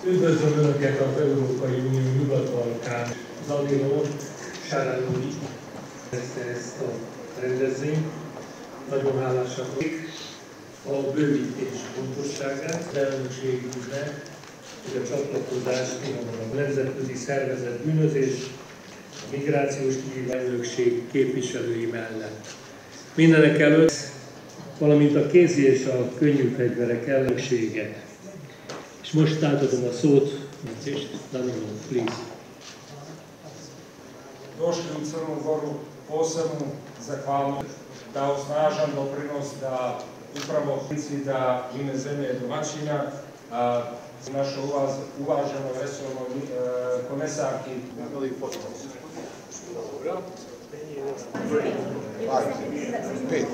Üdvözlöm Önöket az Európai Unió Nyugat-Balkán Zaliro Sárállói ezt a rendezvényt. Nagyon hálásak vagyok a bővítés fontosságát, az elnökségünknek, hogy a csatlakozás a nemzetközi szervezet bűnözés, a migrációs elnökség képviselői mellett. Mindenek előtt, valamint a kézi és a könnyű fegyverek elnöksége. És most átadom a szót, Danilo, please. Došli u Crnu Goru posebnu zahvalnost da osnažan doprinos da upravo da ime zemlje domaćina, naše uvaženo resorno komesarki. Pet.